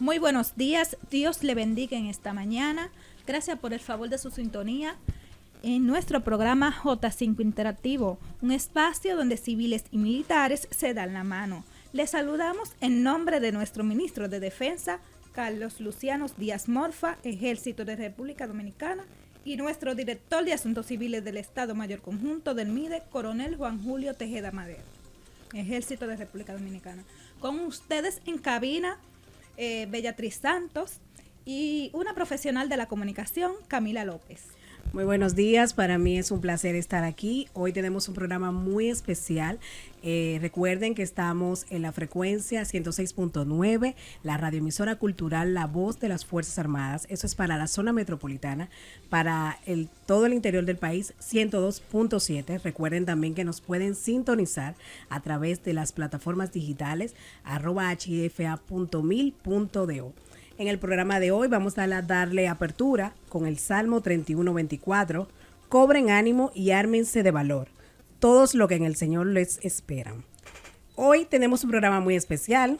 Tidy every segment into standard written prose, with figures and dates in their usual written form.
Muy buenos días, Dios le bendiga en esta mañana. Gracias por el favor de su sintonía en nuestro programa J5 Interactivo, un espacio donde civiles y militares se dan la mano. Les saludamos en nombre de nuestro ministro de Defensa, Carlos Luciano Díaz Morfa, Ejército de República Dominicana, y nuestro director de Asuntos Civiles del Estado Mayor Conjunto del MIDE, Coronel Juan Julio Tejeda Madero, Ejército de República Dominicana. Con ustedes en cabina, Beatriz Santos y una profesional de la comunicación, Camila López. Muy buenos días, para mí es un placer estar aquí. Hoy tenemos un programa muy especial. Recuerden que estamos en la frecuencia 106.9, la radioemisora cultural La Voz de las Fuerzas Armadas. Eso es para la zona metropolitana, para todo el interior del país 102.7. Recuerden también que nos pueden sintonizar a través de las plataformas digitales @hfa.mil.do. En el programa de hoy vamos a darle apertura con el Salmo 31:24. Cobren ánimo y ármense de valor, todos lo que en el Señor les esperan. Hoy tenemos un programa muy especial,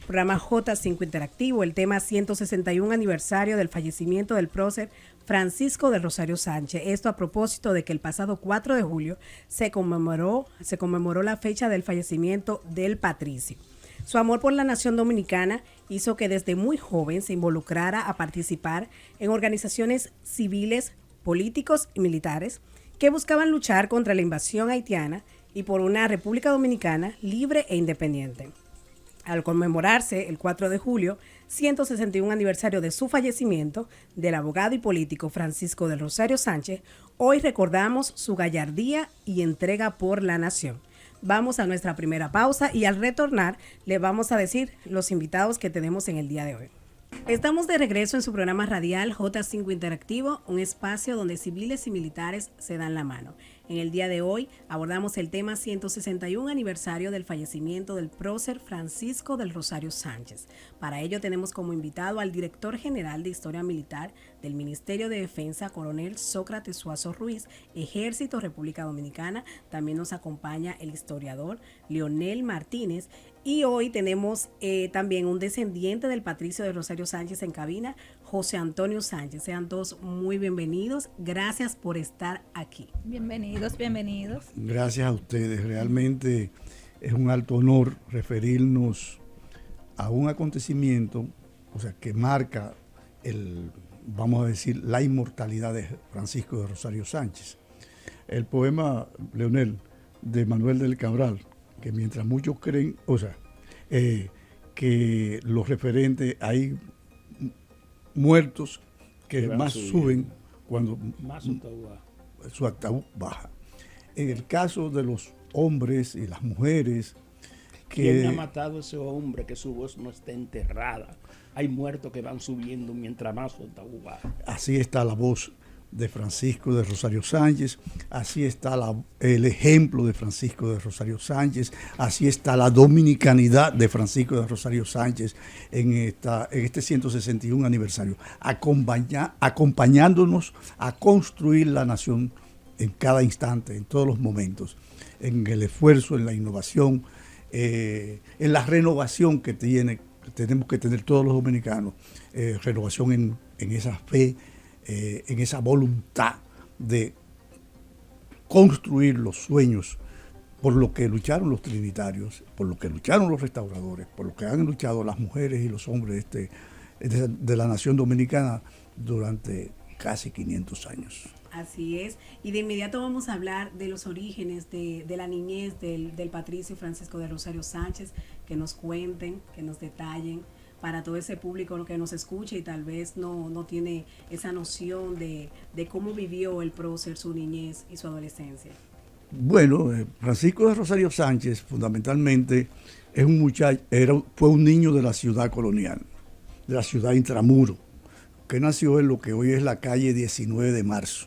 programa J5 Interactivo, el tema 161 aniversario del fallecimiento del prócer Francisco del Rosario Sánchez. Esto a propósito de que el pasado 4 de julio se conmemoró la fecha del fallecimiento del patricio. Su amor por la nación dominicana hizo que desde muy joven se involucrara a participar en organizaciones civiles, políticos y militares que buscaban luchar contra la invasión haitiana y por una República Dominicana libre e independiente. Al conmemorarse el 4 de julio, 161 aniversario de su fallecimiento, del abogado y político Francisco del Rosario Sánchez, hoy recordamos su gallardía y entrega por la nación. Vamos a nuestra primera pausa y al retornar le vamos a decir los invitados que tenemos en el día de hoy. Estamos de regreso en su programa radial J5 Interactivo, un espacio donde civiles y militares se dan la mano. En el día de hoy abordamos el tema 161 aniversario del fallecimiento del prócer Francisco del Rosario Sánchez. Para ello tenemos como invitado al director general de Historia Militar del Ministerio de Defensa, Coronel Sócrates Suazo Ruiz, Ejército República Dominicana. También nos acompaña el historiador Leonel Martínez. Y hoy tenemos también un descendiente del patricio de Rosario Sánchez en cabina, José Antonio Sánchez. Sean todos muy bienvenidos. Gracias por estar aquí. Bienvenidos. Gracias a ustedes. Realmente es un alto honor referirnos a un acontecimiento, que marca vamos a decir, la inmortalidad de Francisco de Rosario Sánchez. El poema, Leonel, de Manuel del Cabral, que mientras muchos creen, que los referentes hay muertos que más suben cuando más su ataúd baja. En el caso de los hombres y las mujeres, ¿quién ha matado a ese hombre que su voz no está enterrada? Hay muertos que van subiendo mientras más su ataúd baja. Así está la voz de Francisco de Rosario Sánchez, así está el ejemplo de Francisco de Rosario Sánchez, así está la dominicanidad de Francisco de Rosario Sánchez en este 161 aniversario, acompañándonos a construir la nación en cada instante, en todos los momentos, en el esfuerzo, en la innovación, en la renovación que tenemos que tener todos los dominicanos, renovación en esa fe, en esa voluntad de construir los sueños por lo que lucharon los trinitarios, por lo que lucharon los restauradores, por lo que han luchado las mujeres y los hombres de la nación dominicana durante casi 500 años. Así es, y de inmediato vamos a hablar de los orígenes de la niñez del patricio Francisco de Rosario Sánchez, que nos cuenten, que nos detallen para todo ese público que nos escucha y tal vez no tiene esa noción de cómo vivió el prócer su niñez y su adolescencia. Bueno, Francisco de Rosario Sánchez fundamentalmente es un muchacho, fue un niño de la ciudad colonial, de la ciudad Intramuro, que nació en lo que hoy es la calle 19 de marzo,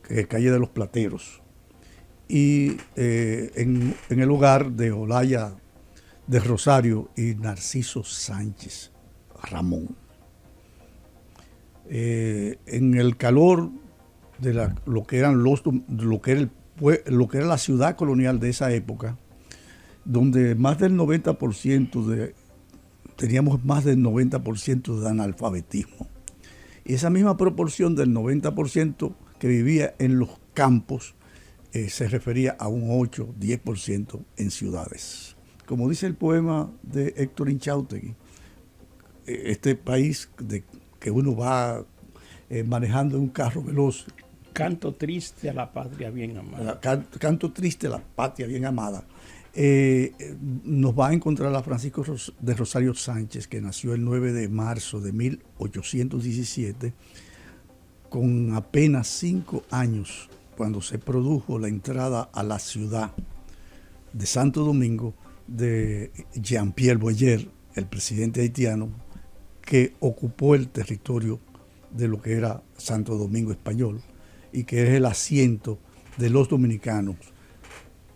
que es calle de los Plateros, y en el hogar de Olaya de Rosario y Narciso Sánchez Ramón. En el calor de lo que era la ciudad colonial de esa época, donde más del 90% teníamos más del 90% de analfabetismo. Y esa misma proporción del 90% que vivía en los campos se refería a un 8-10% en ciudades. Como dice el poema de Héctor Inchautegui, este país que uno va manejando en un carro veloz. Canto triste a la patria bien amada. Canto triste a la patria bien amada. Nos va a encontrar a Francisco de Rosario Sánchez, que nació el 9 de marzo de 1817, con apenas 5 años, cuando se produjo la entrada a la ciudad de Santo Domingo de Jean-Pierre Boyer, el presidente haitiano, que ocupó el territorio de lo que era Santo Domingo Español y que es el asiento de los dominicanos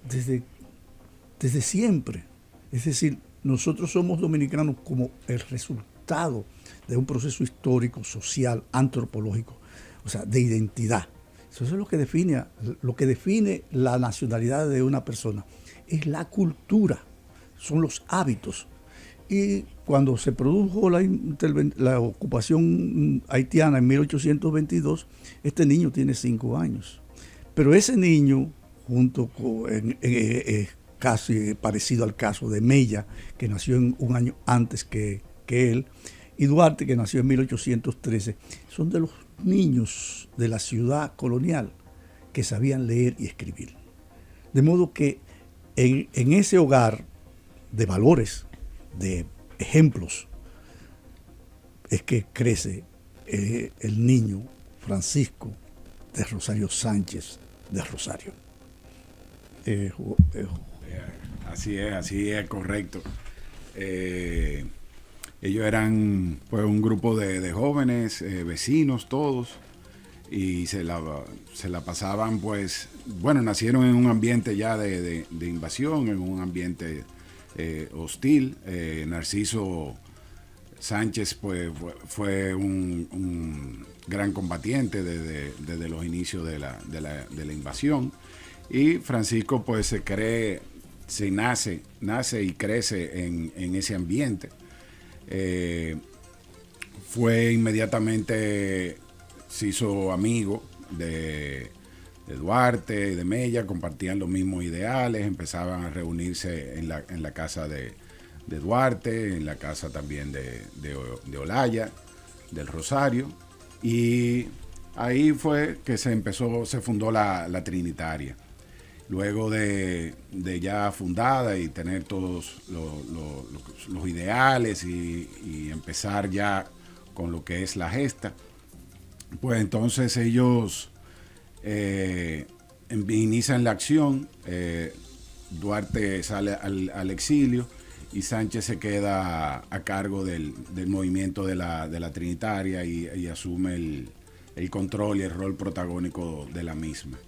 desde siempre. Es decir, nosotros somos dominicanos como el resultado de un proceso histórico, social, antropológico, o sea, de identidad. Eso es lo que define la nacionalidad de una persona. Es la cultura, son los hábitos. Y cuando se produjo la ocupación haitiana en 1822, este niño tiene 5 años. Pero ese niño, junto con casi parecido al caso de Mella, que nació un año antes que él, y Duarte, que nació en 1813, son de los niños de la ciudad colonial que sabían leer y escribir. De modo que en ese hogar de valores, de ejemplos, es que crece el niño Francisco de Rosario Sánchez de Rosario. Así es, correcto. Ellos eran pues un grupo de jóvenes, vecinos todos, y se la pasaban pues, bueno, nacieron en un ambiente ya de invasión, en un ambiente hostil. Narciso Sánchez pues se un gran combatiente desde los inicios de la invasión, y Francisco pues nace y crece en ese ambiente. Fue inmediatamente, se hizo amigo de Duarte y de Mella, compartían los mismos ideales, empezaban a reunirse en la casa de Duarte, en la casa también de Olaya, del Rosario, y ahí fue que se fundó la Trinitaria. Luego de ya fundada y tener todos los ideales y empezar ya con lo que es la gesta, pues entonces ellos inician la acción. Duarte sale al exilio y Sánchez se queda a cargo del movimiento de la Trinitaria y asume el control y el rol protagónico de la misma.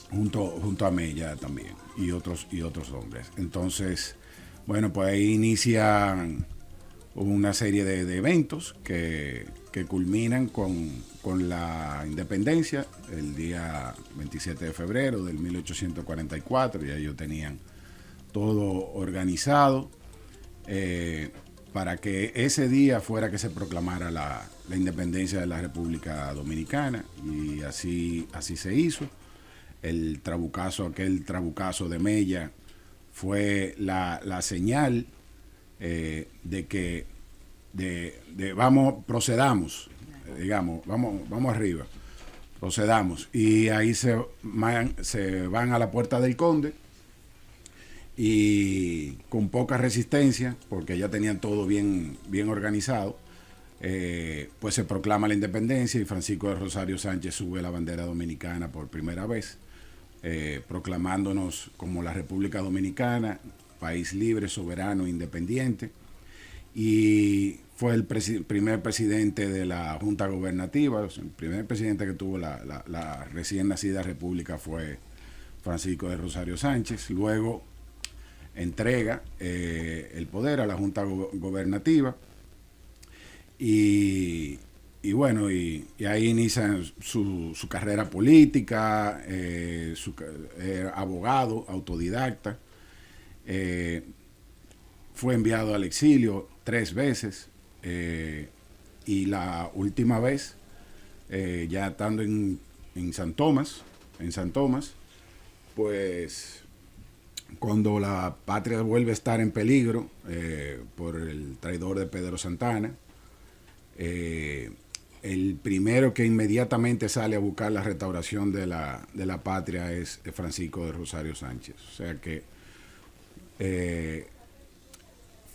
Junto a Mella también y otros hombres. Entonces, bueno, pues ahí inician una serie de eventos que culminan con la independencia el día 27 de febrero del 1844. Ya ellos tenían todo organizado para que ese día fuera que se proclamara la independencia de la República Dominicana, y así se hizo. Aquel trabucazo de Mella fue la señal de que procedamos, digamos, vamos arriba, procedamos. Y ahí se van a la Puerta del Conde, y con poca resistencia, porque ya tenían todo bien organizado, pues se proclama la independencia y Francisco de Rosario Sánchez sube la bandera dominicana por primera vez, proclamándonos como la República Dominicana, país libre, soberano, independiente. Y fue el primer presidente de la Junta Gobernativa. El primer presidente que tuvo la recién nacida república fue Francisco de Rosario Sánchez. Luego entrega el poder a la Junta Gobernativa, y bueno, y ahí inicia su carrera política, abogado, autodidacta. fue enviado al exilio 3 veces, y la última vez, ya estando en San Tomás, pues cuando la patria vuelve a estar en peligro por el traidor de Pedro Santana, el primero que inmediatamente sale a buscar la restauración de la patria es Francisco de Rosario Sánchez. O sea que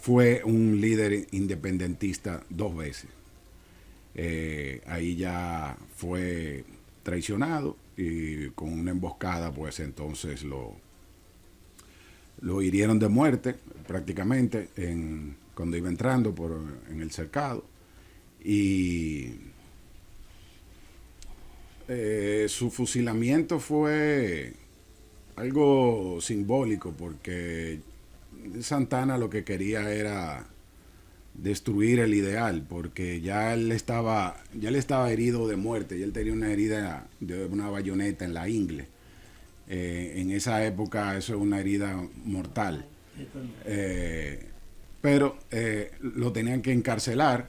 fue un líder independentista 2 veces. Ahí ya fue traicionado y con una emboscada, pues entonces lo hirieron de muerte prácticamente cuando iba entrando en el cercado. Y su fusilamiento fue algo simbólico, porque Santana lo que quería era destruir el ideal, porque ya él estaba herido de muerte, y él tenía una herida de una bayoneta en la ingle. En esa época eso es una herida mortal. Pero lo tenían que encarcelar,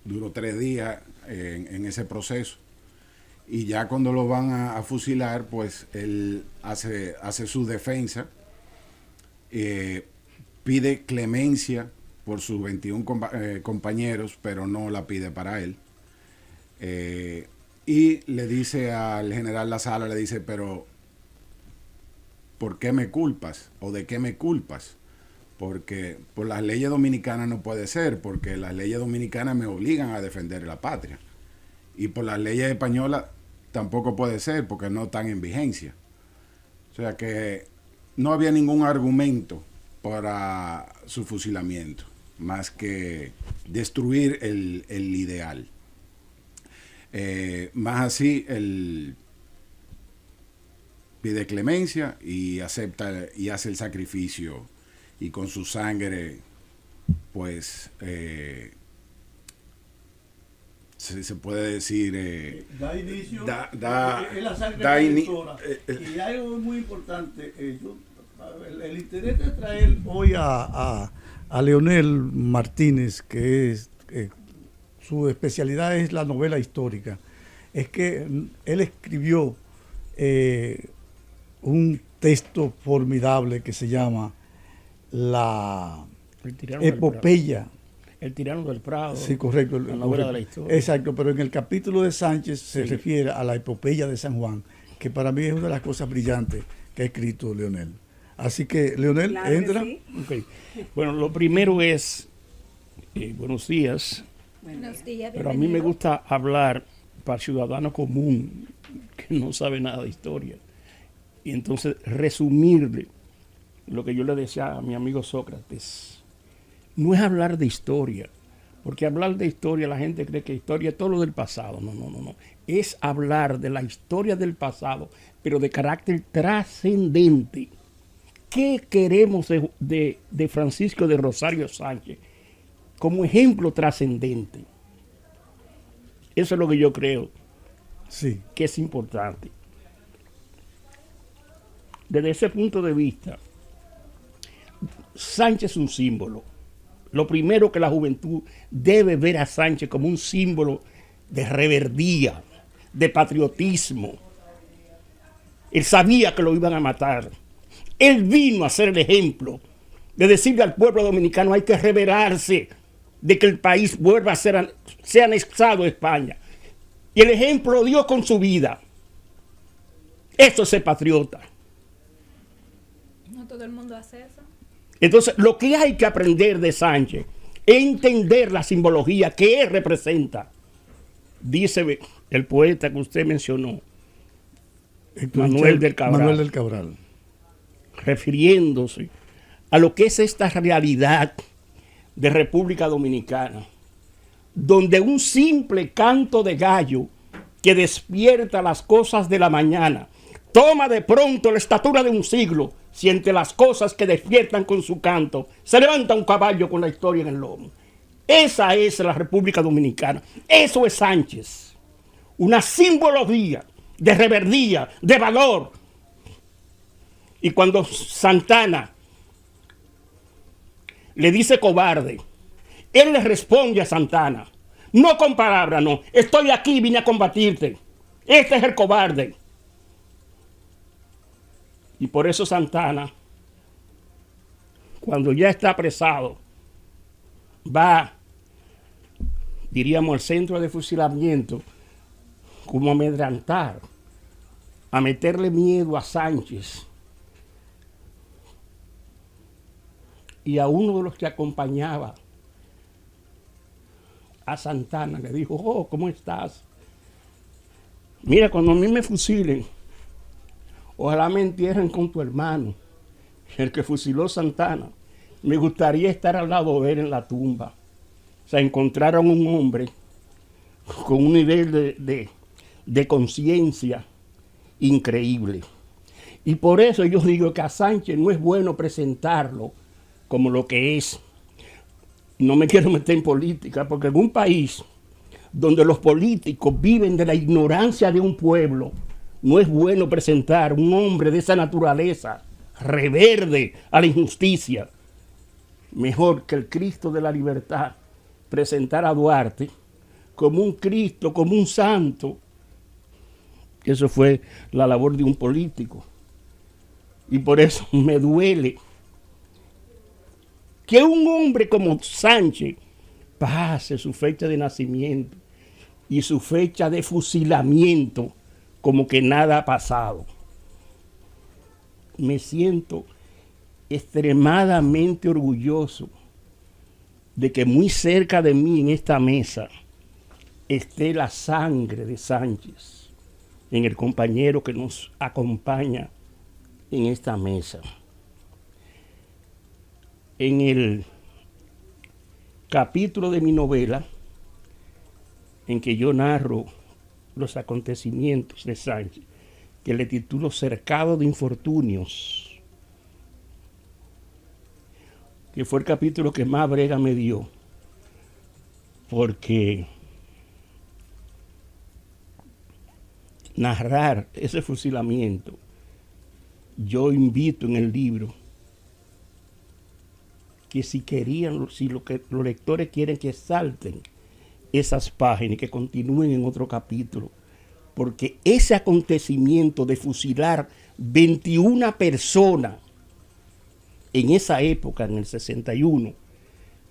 duró 3 días en ese proceso, y ya cuando lo van a fusilar, pues él hace su defensa, pide clemencia por sus 21 compañeros, pero no la pide para él. Y le dice al general La Sala, le dice, pero ¿por qué me culpas? ¿O de qué me culpas? Porque por las leyes dominicanas no puede ser, porque las leyes dominicanas me obligan a defender la patria. Y por las leyes españolas tampoco puede ser, porque no están en vigencia. O sea que no había ningún argumento para su fusilamiento, más que destruir el ideal. Más así, él pide clemencia y acepta y hace el sacrificio, y con su sangre, pues, se puede decir, da inicio, es la sangre protectora. Y algo muy importante, el interés de traer hoy a Leonel Martínez, que es su especialidad es la novela histórica, es que él escribió un texto formidable que se llama La Epopeya. El tirano del Prado. Sí, correcto. La novela de la historia. Exacto, pero en el capítulo de Sánchez se refiere a la epopeya de San Juan, que para mí es una de las cosas brillantes que ha escrito Leonel. Así que, Leonel, Claro entra. que sí. Okay. Bueno, lo primero es, buenos días, Buenos días, pero a mí me bienvenido. gusta hablar para el ciudadano común que no sabe nada de historia. Y entonces resumirle lo que yo le decía a mi amigo Sócrates. No es hablar de historia, porque hablar de historia, la gente cree que historia es todo lo del pasado. No. Es hablar de la historia del pasado, pero de carácter trascendente. ¿Qué queremos de Francisco de Rosario Sánchez como ejemplo trascendente? Eso es lo que yo creo Sí. que es importante. Desde ese punto de vista, Sánchez es un símbolo. Lo primero que la juventud debe ver a Sánchez como un símbolo de reverdía, de patriotismo. Él sabía que lo iban a matar. Él vino a ser el ejemplo de decirle al pueblo dominicano: hay que revelarse de que el país vuelva a ser anexado a España. Y el ejemplo lo dio con su vida. Eso es ser patriota. No todo el mundo hace eso. Entonces, lo que hay que aprender de Sánchez es entender la simbología que él representa. Dice el poeta que usted mencionó, Manuel del Cabral, refiriéndose a lo que es esta realidad de República Dominicana, donde un simple canto de gallo que despierta las cosas de la mañana toma de pronto la estatura de un siglo, si entre las cosas que despiertan con su canto se levanta un caballo con la historia en el lomo. Esa es la República Dominicana. Eso es Sánchez. Una simbología de reverdía, de valor. Y cuando Santana le dice cobarde. Él le responde a Santana, no con palabras, no, estoy aquí, vine a combatirte. Este es el cobarde. Y por eso Santana, cuando ya está apresado, va, diríamos, al centro de fusilamiento, como a amedrentar, a meterle miedo a Sánchez. Y a uno de los que acompañaba a Santana le dijo, oh, ¿cómo estás? Mira, cuando a mí me fusilen, ojalá me entierren con tu hermano, el que fusiló Santana. Me gustaría estar al lado de él en la tumba. O sea, encontraron un hombre con un nivel de conciencia increíble. Y por eso yo digo que a Sánchez no es bueno presentarlo como lo que es. No me quiero meter en política, porque en un país donde los políticos viven de la ignorancia de un pueblo, no es bueno presentar un hombre de esa naturaleza, reverde a la injusticia. Mejor que el Cristo de la libertad, presentar a Duarte como un Cristo, como un santo. Eso fue la labor de un político. Y por eso me duele que un hombre como Sánchez pase su fecha de nacimiento y su fecha de fusilamiento como que nada ha pasado. Me siento extremadamente orgulloso de que muy cerca de mí en esta mesa esté la sangre de Sánchez, en el compañero que nos acompaña en esta mesa. En el capítulo de mi novela, en que yo narro los acontecimientos de Sánchez, que le titulo Cercado de Infortunios, que fue el capítulo que más brega me dio, porque narrar ese fusilamiento, yo invito en el libro que si querían, si lo que los lectores quieren, que salten esas páginas y que continúen en otro capítulo, porque ese acontecimiento de fusilar 21 personas en esa época, en el 61,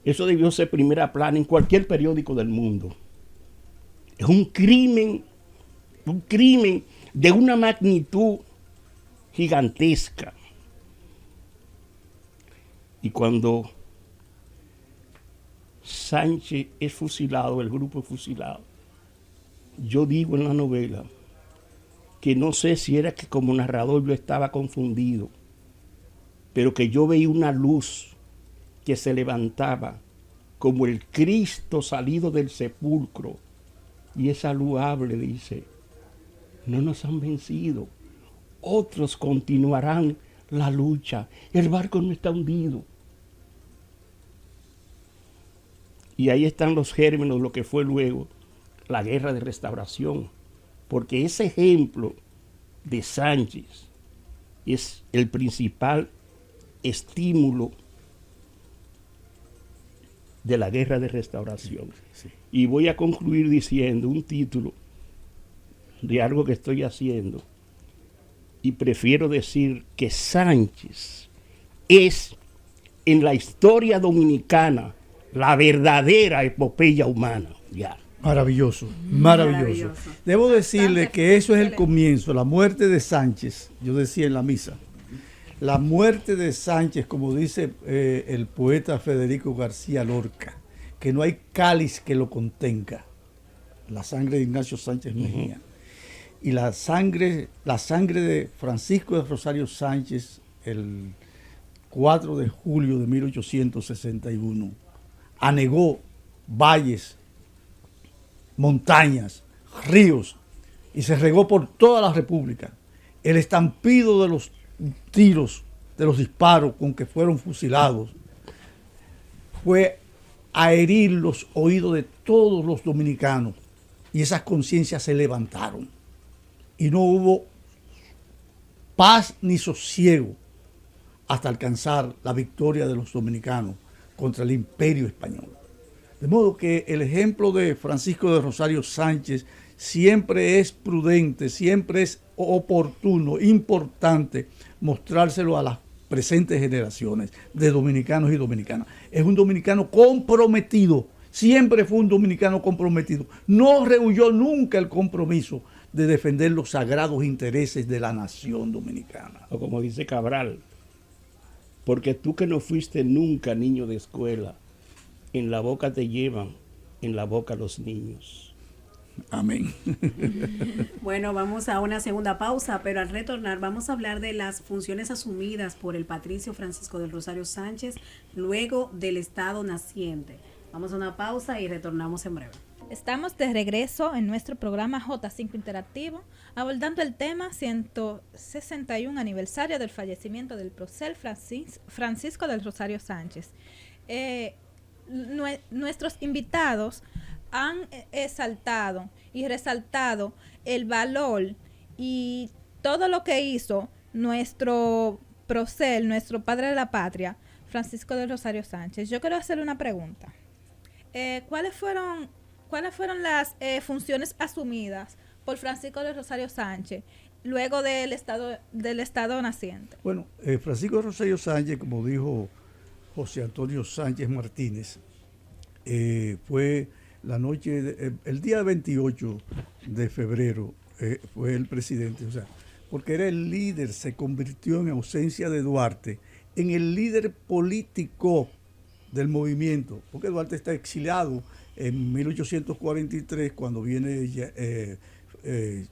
eso debió ser primera plana en cualquier periódico del mundo. Es un crimen de una magnitud gigantesca. Y cuando Sánchez es fusilado, el grupo es fusilado, yo digo en la novela que no sé si era que como narrador yo estaba confundido, pero que yo veía una luz que se levantaba como el Cristo salido del sepulcro, y esa luz habla y dice, no nos han vencido, otros continuarán la lucha, el barco no está hundido. Y ahí están los gérmenes de lo que fue luego la guerra de restauración, porque ese ejemplo de Sánchez es el principal estímulo de la guerra de restauración. Sí. Y voy a concluir diciendo un título de algo que estoy haciendo, y prefiero decir que Sánchez es en la historia dominicana la verdadera epopeya humana. Ya. Maravilloso, maravilloso. Debo decirle que eso es el comienzo, la muerte de Sánchez. Yo decía en la misa, la muerte de Sánchez, como dice el poeta Federico García Lorca, que no hay cáliz que lo contenga. La sangre de Ignacio Sánchez Mejía. Y la sangre de Francisco de Rosario Sánchez, el 4 de julio de 1861, anegó valles, montañas, ríos, y se regó por toda la República. El estampido de los tiros, de los disparos con que fueron fusilados, fue a herir los oídos de todos los dominicanos, y esas conciencias se levantaron. Y no hubo paz ni sosiego hasta alcanzar la victoria de los dominicanos contra el imperio español. De modo que el ejemplo de Francisco de Rosario Sánchez siempre es prudente, siempre es oportuno, importante mostrárselo a las presentes generaciones de dominicanos y dominicanas. Es un dominicano comprometido, siempre fue un dominicano comprometido. No rehuyó nunca el compromiso de defender los sagrados intereses de la nación dominicana. O como dice Cabral, porque tú que no fuiste nunca niño de escuela, en la boca te llevan, en la boca los niños. Amén. Bueno, vamos a una segunda pausa, pero al retornar vamos a hablar de las funciones asumidas por el patricio Francisco del Rosario Sánchez luego del Estado naciente. Vamos a una pausa y retornamos en breve. Estamos de regreso en nuestro programa J5 Interactivo, abordando el tema 161 aniversario del fallecimiento del prócer Francisco del Rosario Sánchez. Nuestros invitados han exaltado y resaltado el valor y todo lo que hizo nuestro prócer, nuestro padre de la patria, Francisco del Rosario Sánchez. Yo quiero hacerle una pregunta. ¿Cuáles fueron las funciones asumidas por Francisco del Rosario Sánchez luego del estado naciente? Bueno, Francisco de Rosario Sánchez, como dijo José Antonio Sánchez Martínez, fue la noche, el día 28 de febrero fue el presidente, o sea, porque era el líder, se convirtió en ausencia de Duarte, en el líder político del movimiento, porque Duarte está exiliado en 1843 cuando viene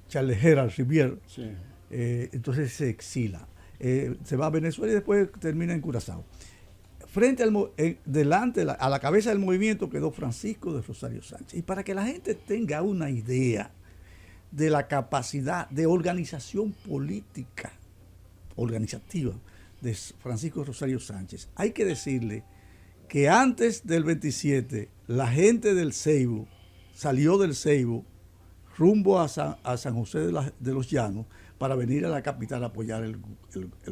Charles Gerard Rivière, sí. Entonces se exila, se va a Venezuela y después termina en Curazao. Frente delante, a la cabeza del movimiento quedó Francisco de Rosario Sánchez. Y para que la gente tenga una idea de la capacidad de organización política, organizativa de Francisco de Rosario Sánchez, hay que decirle que antes del 27, la gente del Ceibo salió del Ceibo rumbo a San José de los Llanos para venir a la capital a apoyar el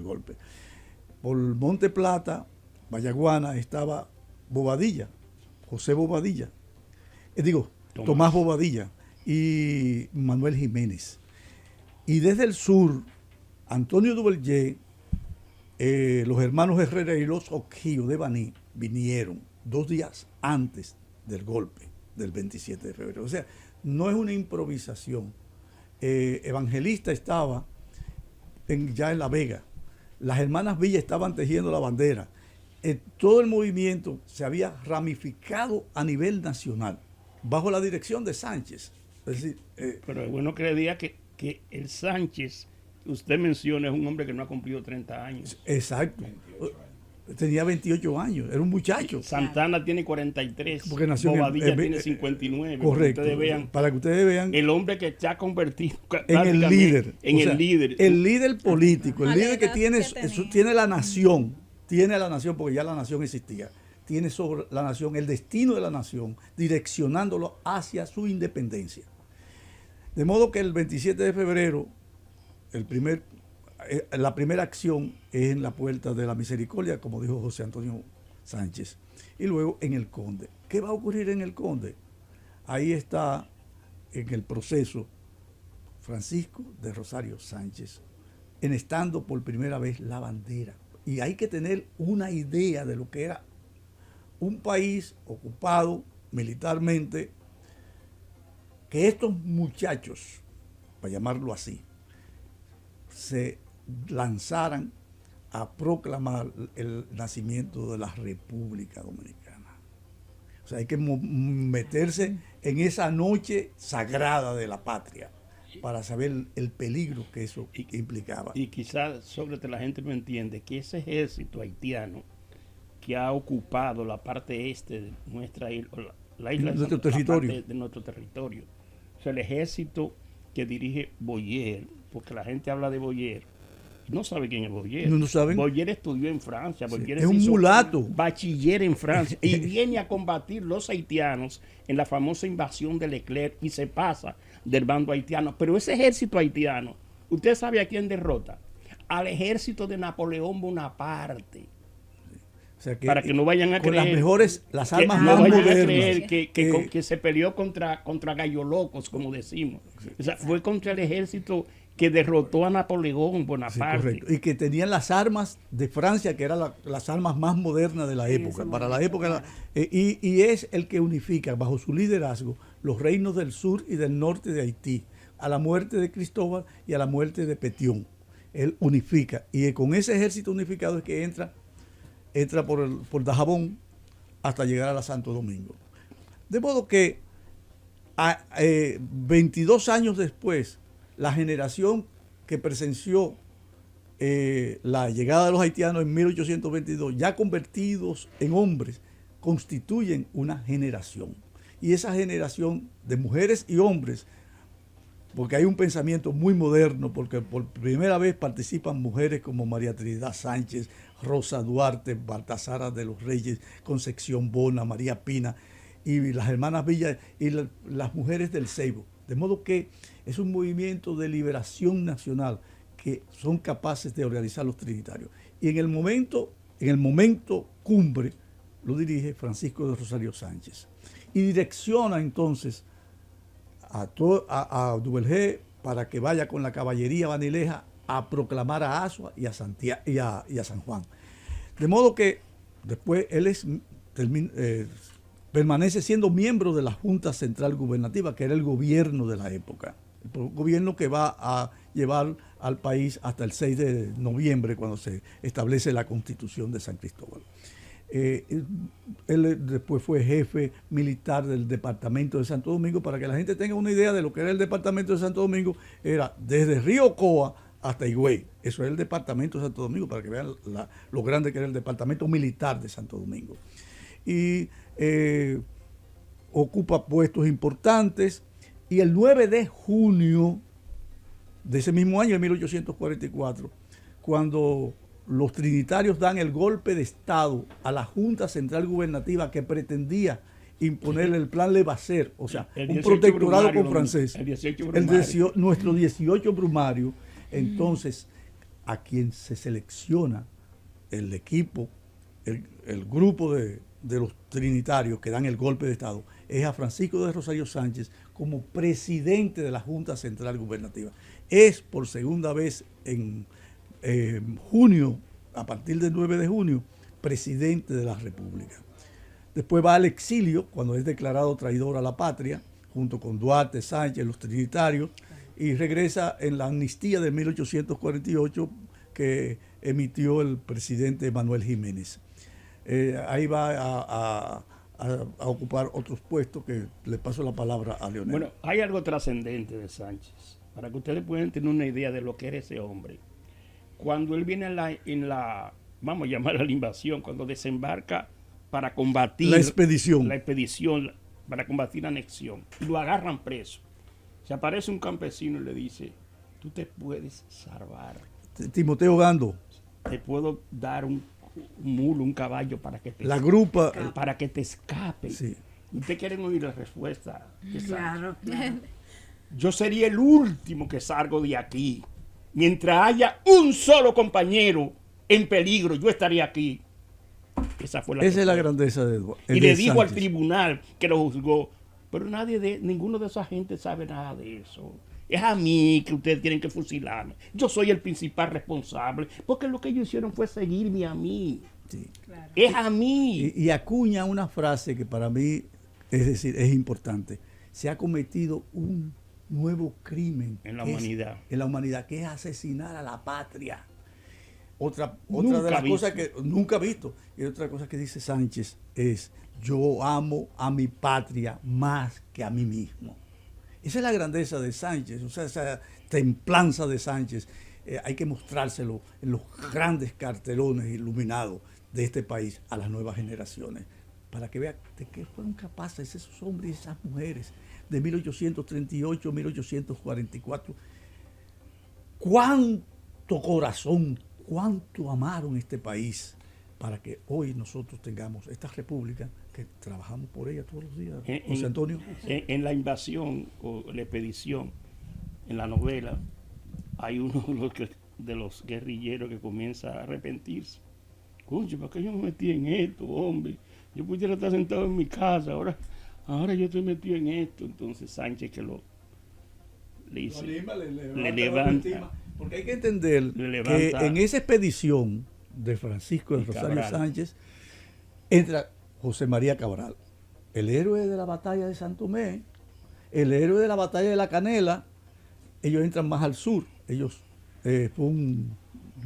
golpe. Por Monte Plata, Vallaguana, estaba Bobadilla, José Bobadilla, Tomás Bobadilla y Manuel Jiménez. Y desde el sur, Antonio Duvalier, los hermanos Herrera y los Oquillo de Baní vinieron 2 días antes del golpe del 27 de febrero. O sea, no es una improvisación. Evangelista estaba ya en La Vega. Las hermanas Villa estaban tejiendo la bandera. Todo el movimiento se había ramificado a nivel nacional, bajo la dirección de Sánchez. Es decir, pero es bueno que le diga que el Sánchez, usted menciona, es un hombre que no ha cumplido 30 años. Exacto. Tenía 28 años, era un muchacho. Santana tiene 43, porque nació Bobadilla tiene 59. Correcto. Para que ustedes vean. El hombre que se ha convertido en el líder. El líder político, el líder que tiene la nación. Tiene la nación, porque ya la nación existía. Tiene sobre la nación el destino de la nación, direccionándolo hacia su independencia. De modo que el 27 de febrero, la primera acción es en la Puerta de la Misericordia, como dijo José Antonio Sánchez, y luego en el Conde. ¿Qué va a ocurrir en el Conde? Ahí está en el proceso Francisco de Rosario Sánchez, enestando por primera vez la bandera. Y hay que tener una idea de lo que era un país ocupado militarmente, que estos muchachos, para llamarlo así, se lanzaran a proclamar el nacimiento de la República Dominicana. O sea, hay que meterse en esa noche sagrada de la patria para saber el peligro que eso implicaba. Y quizás la gente no entiende que ese ejército haitiano que ha ocupado la parte este de nuestra isla, la isla de nuestro territorio, o sea, el ejército que dirige Boyer, porque la gente habla de Boyer, no sabe quién es Boyer. No saben. Boyer estudió en Francia, Boyer es un mulato, bachiller en Francia, y viene a combatir los haitianos en la famosa invasión de Leclerc y se pasa del bando haitiano. Pero ese ejército haitiano, ¿usted sabe a quién derrota? Al ejército de Napoleón Bonaparte. O sea para que no vayan a con creer. las mejores, las que armas no más vayan modernas. a creer que se peleó contra gallo locos, como decimos. O sea, fue contra el ejército que derrotó a Napoleón Sí, Bonaparte. correcto. Y que tenían las armas de Francia, que eran las armas más modernas de la época. Para la época, y es el que unifica, bajo su liderazgo, los reinos del sur y del norte de Haití, a la muerte de Cristóbal y a la muerte de Petión. Él unifica. Y con ese ejército unificado es que entra por Dajabón hasta llegar a la Santo Domingo. De modo que 22 años después, la generación que presenció la llegada de los haitianos en 1822, ya convertidos en hombres, constituyen una generación. Y esa generación de mujeres y hombres, porque hay un pensamiento muy moderno, porque por primera vez participan mujeres como María Trinidad Sánchez, Rosa Duarte, Baltasara de los Reyes, Concepción Bona, María Pina, y las hermanas Villa y las mujeres del Ceibo. De modo que es un movimiento de liberación nacional que son capaces de organizar los trinitarios. Y en el momento cumbre lo dirige Francisco de Rosario Sánchez. Y direcciona entonces a Duvergé para que vaya con la caballería banileja a proclamar a Azua y a San Juan. De modo que después él permanece siendo miembro de la Junta Central Gubernativa, que era el gobierno de la época. El gobierno que va a llevar al país hasta el 6 de noviembre, cuando se establece la Constitución de San Cristóbal. Él después fue jefe militar del departamento de Santo Domingo. Para que la gente tenga una idea de lo que era el departamento de Santo Domingo, era desde Río Coa hasta Higüey. Eso es el departamento de Santo Domingo, para que vean lo grande que era el departamento militar de Santo Domingo. Y ocupa puestos importantes, y el 9 de junio de ese mismo año, de 1844, cuando los trinitarios dan el golpe de Estado a la Junta Central Gubernativa que pretendía imponerle el plan Levasseur, o sea, un protectorado con francés, nuestro 18 Brumario. Entonces, a quien se selecciona el equipo, el grupo de los trinitarios que dan el golpe de Estado, es a Francisco de Rosario Sánchez como presidente de la Junta Central Gubernativa. Es por segunda vez en junio, a partir del 9 de junio, presidente de la República. Después va al exilio, cuando es declarado traidor a la patria, junto con Duarte, Sánchez, los trinitarios, y regresa en la amnistía de 1848 que emitió el presidente Manuel Jiménez. Ahí va a ocupar otros puestos, que le paso la palabra a Leonel. Bueno, hay algo trascendente de Sánchez, para que ustedes puedan tener una idea de lo que era ese hombre. Cuando él viene en la vamos a llamar a la invasión, cuando desembarca para combatir la expedición para combatir la anexión, y lo agarran preso. Se aparece un campesino y le dice: tú te puedes salvar. Timoteo Gando. Te puedo dar un mulo, un caballo para que te para que te escape. Sí. ¿Ustedes quieren oír la respuesta? Claro. Yo sería el último que salgo de aquí. Mientras haya un solo compañero en peligro, yo estaría aquí. Esa es la grandeza de Eduardo. Y le dijo al tribunal que lo juzgó, pero ninguno de esa gente sabe nada de eso. Es a mí que ustedes tienen que fusilarme. Yo soy el principal responsable, porque lo que ellos hicieron fue seguirme a mí. Sí. Claro. Es a mí. Y acuña una frase que para mí, es importante. Se ha cometido un nuevo crimen en la humanidad, que es asesinar a la patria. Otra de las cosas que nunca he visto. Y otra cosa que dice Sánchez es: yo amo a mi patria más que a mí mismo. Esa es la grandeza de Sánchez, o sea, esa templanza de Sánchez. Hay que mostrárselo en los grandes cartelones iluminados de este país a las nuevas generaciones, para que vean de qué fueron capaces esos hombres y esas mujeres de 1838 a 1844. Cuánto corazón, cuánto amaron este país, para que hoy nosotros tengamos esta república, que trabajamos por ella todos los días. José Antonio. En la invasión o la expedición, en la novela, hay uno de los guerrilleros que comienza a arrepentirse concho, ¿para qué yo me metí en esto, hombre? Yo pudiera estar sentado en mi casa, ahora yo estoy metido en esto. Entonces Sánchez que le dice, le levanta. Porque hay que entender Le que levanta en esa expedición de Francisco de y Rosario Cabral. Sánchez entra José María Cabral, el héroe de la batalla de Santomé, el héroe de la batalla de La Canela. Ellos entran más al sur. Fue un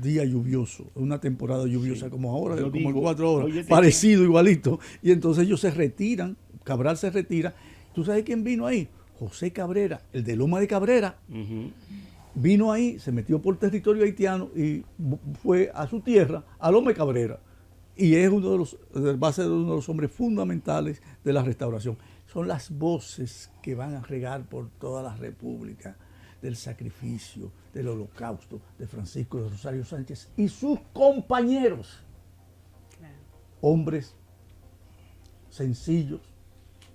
día lluvioso, una temporada lluviosa Sí. como ahora, Yo como digo, en 4 horas, oye, parecido, igualito. Y entonces ellos se retiran, Cabral se retira. ¿Tú sabes quién vino ahí? José Cabrera, el de Loma de Cabrera. Ujú. Vino ahí, se metió por territorio haitiano y fue a su tierra, a Loma de Cabrera. Y es va a ser uno de los hombres fundamentales de la restauración. Son las voces que van a regar por toda la República del sacrificio, del holocausto de Francisco de Rosario Sánchez y sus compañeros. Claro. Hombres sencillos,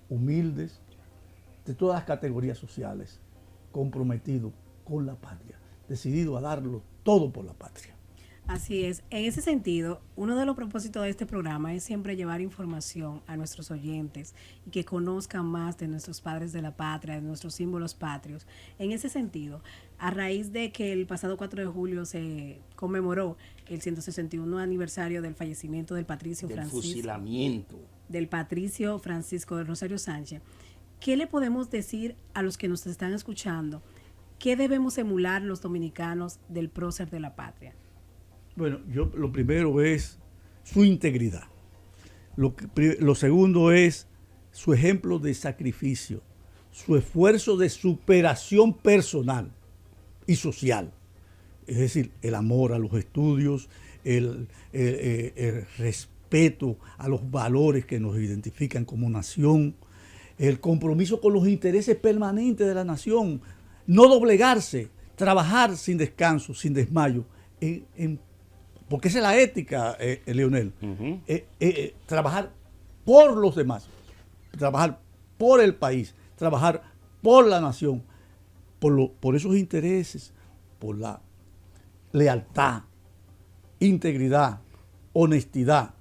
humildes, de todas las categorías sociales, comprometidos con la patria, decididos a darlo todo por la patria. Así es. En ese sentido, uno de los propósitos de este programa es siempre llevar información a nuestros oyentes y que conozcan más de nuestros padres de la patria, de nuestros símbolos patrios. En ese sentido, a raíz de que el pasado 4 de julio se conmemoró el 161 aniversario del fallecimiento del patricio Del Francisco, fusilamiento. del patricio Francisco de Rosario Sánchez, ¿qué le podemos decir a los que nos están escuchando? ¿Qué debemos emular los dominicanos del prócer de la patria? Bueno, lo primero es su integridad. Lo segundo es su ejemplo de sacrificio, su esfuerzo de superación personal y social. Es decir, el amor a los estudios, el respeto a los valores que nos identifican como nación, el compromiso con los intereses permanentes de la nación, no doblegarse, trabajar sin descanso, sin desmayo, porque esa es la ética, Leonel. Ujú. Trabajar por los demás, trabajar por el país, trabajar por la nación, por esos intereses, por la lealtad, integridad, honestidad,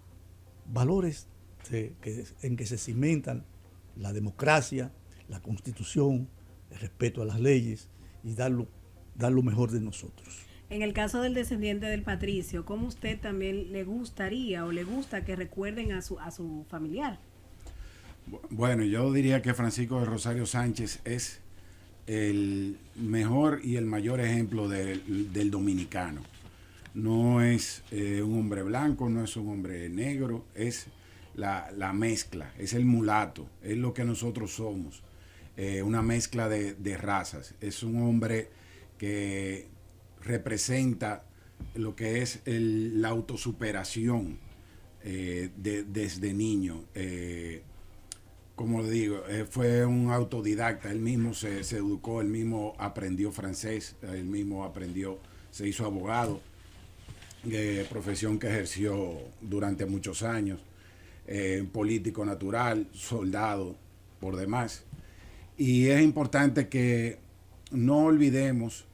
valores en que se cimentan la democracia, la constitución, el respeto a las leyes y dar lo mejor de nosotros. En el caso del descendiente del patricio, ¿cómo usted también le gustaría o le gusta que recuerden a su familiar? Bueno, yo diría que Francisco de Rosario Sánchez es el mejor y el mayor ejemplo del dominicano. No es un hombre blanco, no es un hombre negro, es la mezcla, es el mulato, es lo que nosotros somos, una mezcla de razas. Es un hombre que representa lo que es la autosuperación desde niño. Como le digo, fue un autodidacta, él mismo se educó, él mismo aprendió francés, él mismo se hizo abogado, profesión que ejerció durante muchos años, político natural, soldado por demás. Y es importante que no olvidemos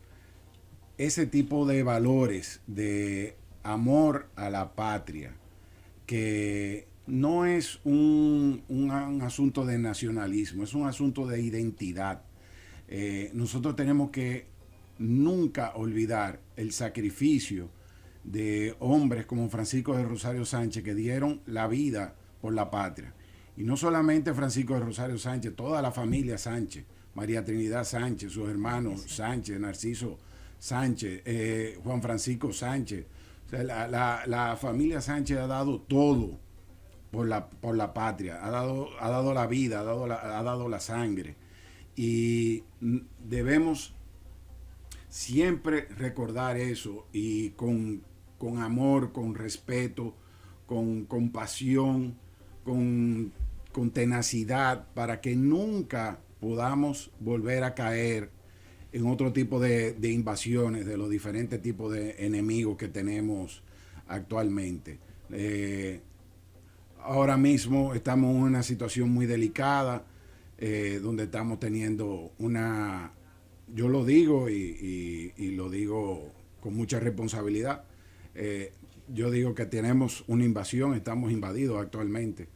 ese tipo de valores de amor a la patria, que no es un asunto de nacionalismo, es un asunto de identidad. Nosotros tenemos que nunca olvidar el sacrificio de hombres como Francisco de Rosario Sánchez, que dieron la vida por la patria. Y no solamente Francisco de Rosario Sánchez, toda la familia Sánchez, María Trinidad Sánchez, sus hermanos Sánchez, Narciso Sánchez, Juan Francisco Sánchez. O sea, la familia Sánchez ha dado todo por la patria, ha dado la vida, ha dado la sangre. Y debemos siempre recordar eso, y con amor, con respeto, con compasión, con tenacidad, para que nunca podamos volver a caer en otro tipo de invasiones de los diferentes tipos de enemigos que tenemos actualmente. Ahora mismo estamos en una situación muy delicada, donde estamos teniendo yo lo digo y lo digo con mucha responsabilidad, yo digo que tenemos una invasión, estamos invadidos actualmente.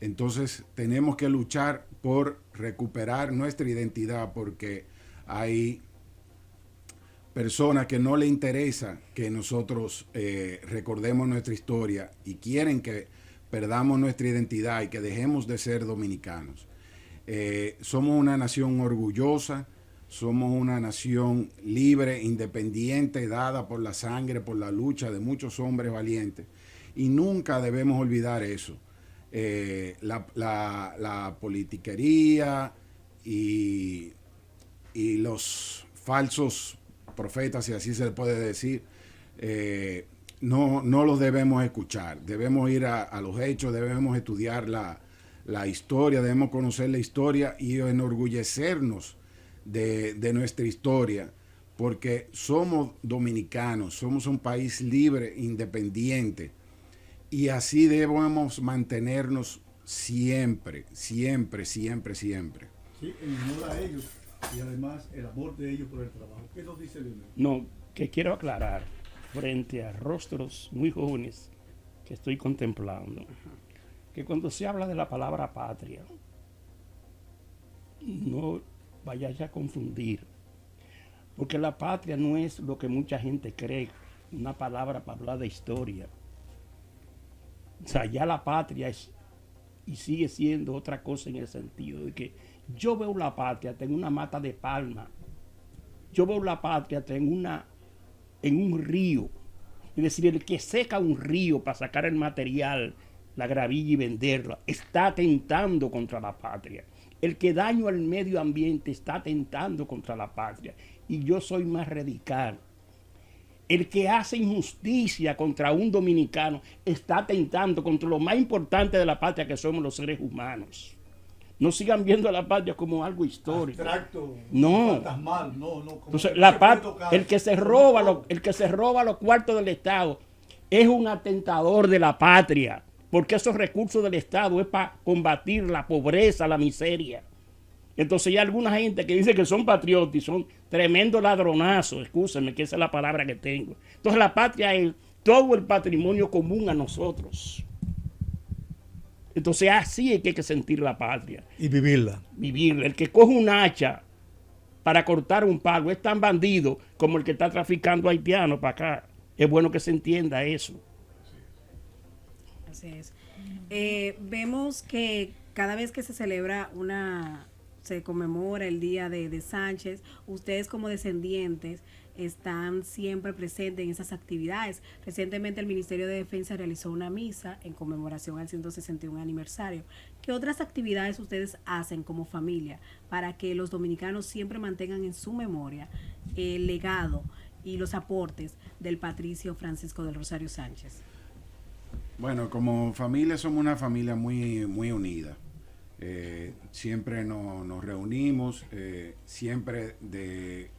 Entonces tenemos que luchar por recuperar nuestra identidad, porque hay personas que no le interesa que nosotros recordemos nuestra historia y quieren que perdamos nuestra identidad y que dejemos de ser dominicanos. Somos una nación orgullosa, somos una nación libre, independiente, dada por la sangre, por la lucha de muchos hombres valientes, y nunca debemos olvidar eso. La politiquería y los falsos profetas, si así se puede decir, no los debemos escuchar. Debemos ir a los hechos, debemos estudiar la historia, debemos conocer la historia y enorgullecernos de nuestra historia, porque somos dominicanos, somos un país libre, independiente, y así debemos mantenernos siempre, siempre, siempre, siempre. Sí, en honor a ellos y además el amor de ellos por el trabajo. ¿Qué nos dice Leonel? No, que quiero aclarar frente a rostros muy jóvenes que estoy contemplando, que cuando se habla de la palabra patria, no vayáis a confundir, porque la patria no es lo que mucha gente cree, una palabra para hablar de historia. O sea, ya la patria es y sigue siendo otra cosa, en el sentido de que yo veo la patria en una mata de palma, yo veo la patria en un río. Es decir, el que seca un río para sacar el material, la gravilla y venderla, está atentando contra la patria. El que daña al medio ambiente está atentando contra la patria. Y yo soy más radical. El que hace injusticia contra un dominicano está atentando contra lo más importante de la patria, que somos los seres humanos. No sigan viendo a la patria como algo histórico. Abstracto, No. fantasmal, no. Como Entonces, que la se puede patria, tocar. el que se roba los cuartos del Estado es un atentador de la patria, porque esos recursos del Estado es para combatir la pobreza, la miseria. Entonces hay alguna gente que dice que son patriotas y son tremendos ladronazos, excúsenme que esa es la palabra que tengo. Entonces la patria es todo el patrimonio común a nosotros. Entonces así es que hay que sentir la patria. Y vivirla. Vivirla. El que coge un hacha para cortar un palo es tan bandido como el que está traficando haitianos para acá. Es bueno que se entienda eso. Así es. Vemos que cada vez que se celebra se conmemora el día de Sánchez, ustedes como descendientes están siempre presentes en esas actividades. Recientemente el Ministerio de Defensa realizó una misa en conmemoración al 161 aniversario. ¿Qué otras actividades ustedes hacen como familia para que los dominicanos siempre mantengan en su memoria el legado y los aportes del patricio Francisco del Rosario Sánchez? Bueno, como familia somos una familia muy, muy unida. Siempre nos reunimos, siempre de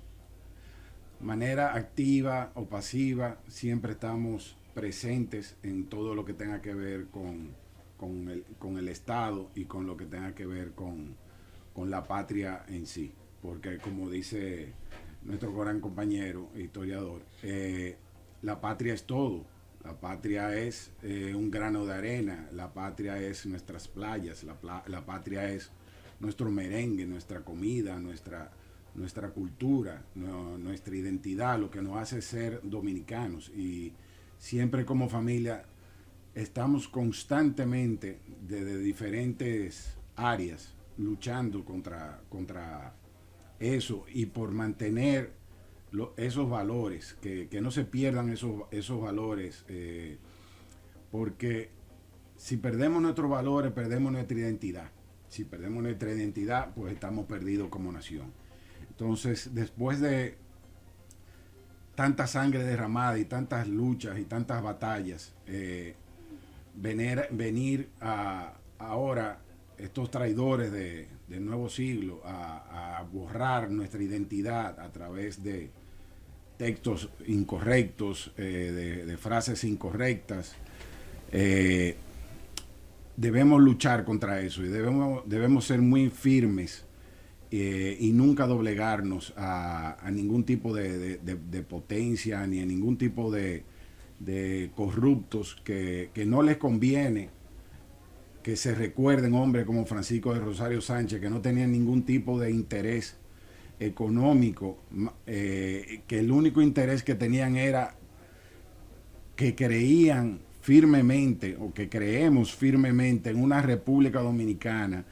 manera activa o pasiva, siempre estamos presentes en todo lo que tenga que ver con el Estado y con lo que tenga que ver con la patria en sí. Porque como dice nuestro gran compañero historiador, la patria es todo. La patria es un grano de arena, la patria es nuestras playas, la patria es nuestro merengue, nuestra comida, nuestra cultura, nuestra identidad, lo que nos hace ser dominicanos. Y siempre como familia estamos constantemente desde diferentes áreas luchando contra eso y por mantener esos valores, que no se pierdan esos valores, porque si perdemos nuestros valores, perdemos nuestra identidad. Si perdemos nuestra identidad, pues estamos perdidos como nación. Entonces, después de tanta sangre derramada y tantas luchas y tantas batallas, venir ahora estos traidores del nuevo siglo a borrar nuestra identidad a través de textos incorrectos, de frases incorrectas, debemos luchar contra eso y debemos ser muy firmes y nunca doblegarnos a ningún tipo de potencia ni a ningún tipo de de corruptos que no les conviene que se recuerden hombres como Francisco de Rosario Sánchez, que no tenían ningún tipo de interés económico, que el único interés que tenían era que creían firmemente, o que creemos firmemente, en una República Dominicana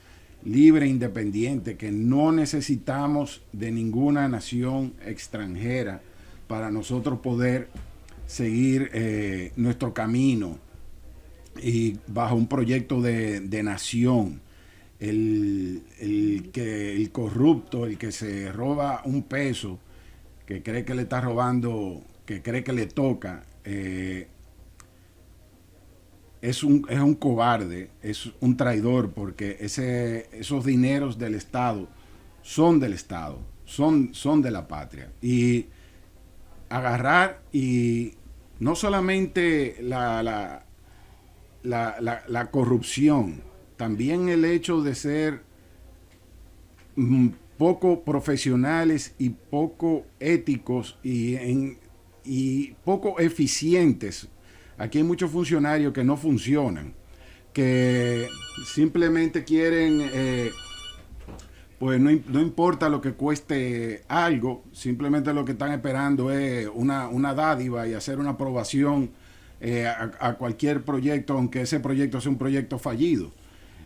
libre e independiente, que no necesitamos de ninguna nación extranjera para nosotros poder seguir nuestro camino y bajo un proyecto de nación. El corrupto, el que se roba un peso, que cree que le está robando, que cree que le toca, es un cobarde, es un traidor, porque esos dineros del Estado, son de la patria. Y agarrar, y no solamente la corrupción, también el hecho de ser poco profesionales y poco éticos y poco eficientes. Aquí hay muchos funcionarios que no funcionan, que simplemente quieren, pues no importa lo que cueste algo, simplemente lo que están esperando es una dádiva y hacer una aprobación a cualquier proyecto, aunque ese proyecto sea un proyecto fallido.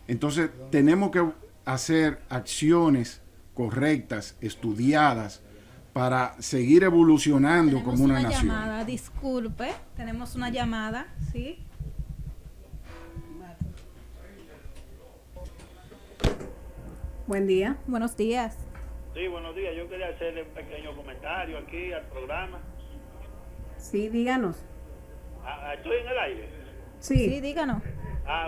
Entonces tenemos que hacer acciones correctas, estudiadas, para seguir evolucionando como una nación. Tenemos una llamada, disculpe, tenemos una llamada, ¿sí? Buen día. Buenos días. Sí, buenos días. Yo quería hacerle un pequeño comentario aquí al programa. Sí, díganos. ¿Estoy en el aire? Sí, díganos.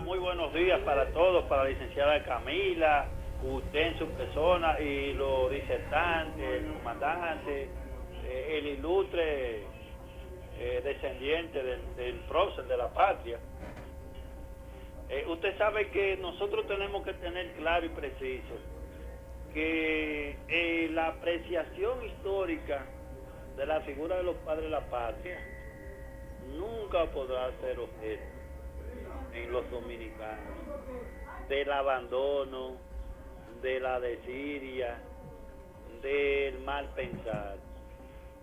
Muy buenos días para todos, para la licenciada Camila, usted en su persona y los disertantes, el comandante, el ilustre descendiente del prócer de la patria. Usted sabe que nosotros tenemos que tener claro y preciso que la apreciación histórica de la figura de los padres de la patria nunca podrá ser objeto en los dominicanos del abandono, de la desidia, del mal pensar.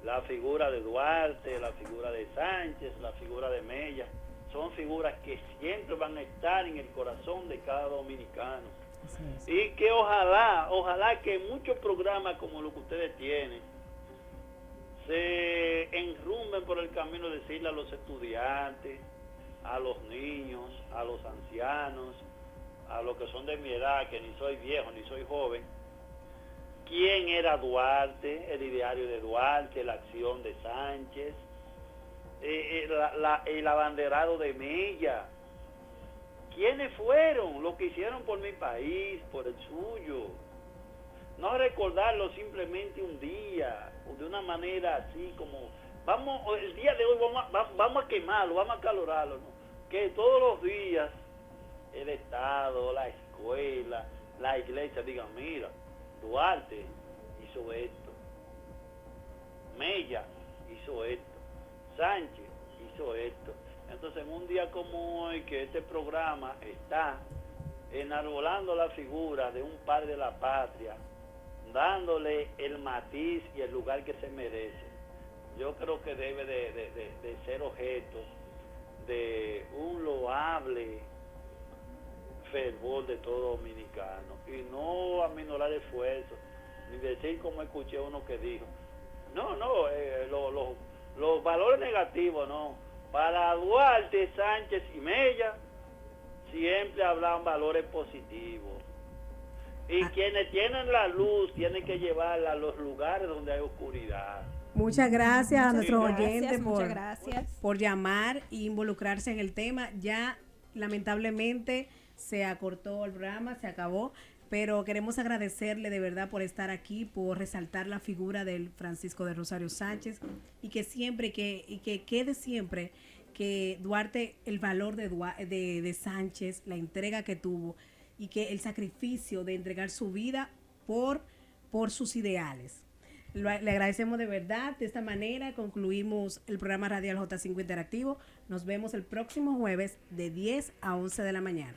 La figura de Duarte, la figura de Sánchez, la figura de Mella, son figuras que siempre van a estar en el corazón de cada dominicano. Y que ojalá que muchos programas como los que ustedes tienen se enrumben por el camino de decirle a los estudiantes, a los niños, a los ancianos, a los que son de mi edad, que ni soy viejo ni soy joven, quién era Duarte, el ideario de Duarte, la acción de Sánchez, el abanderado de Mella. ¿Quiénes fueron los que hicieron por mi país, por el suyo? No recordarlo simplemente un día, o de una manera así como, el día de hoy vamos a quemarlo, vamos a calorarlo, ¿no? Que todos los días el Estado, la escuela, la iglesia digan, mira, Duarte hizo esto, Mella hizo esto, Sánchez hizo esto. Entonces, en un día como hoy, que este programa está enarbolando la figura de un padre de la patria, dándole el matiz y el lugar que se merece, yo creo que debe de ser objeto de un loable fervor de todo dominicano, y no aminorar esfuerzos, ni decir como escuché uno que dijo, los valores negativos, no. Para Duarte, Sánchez y Mella siempre hablan valores positivos. Y quienes tienen la luz tienen que llevarla a los lugares donde hay oscuridad. Muchas gracias a nuestros oyentes gracias. por llamar e involucrarse en el tema. Ya lamentablemente se acortó el programa, se acabó, pero queremos agradecerle de verdad por estar aquí, por resaltar la figura del Francisco de Rosario Sánchez, y que siempre, que quede siempre que Duarte, el valor de Sánchez, la entrega que tuvo, y que el sacrificio de entregar su vida por sus ideales. Le agradecemos de verdad. De esta manera concluimos el programa radial J5 Interactivo. Nos vemos el próximo jueves de 10 a 11 de la mañana.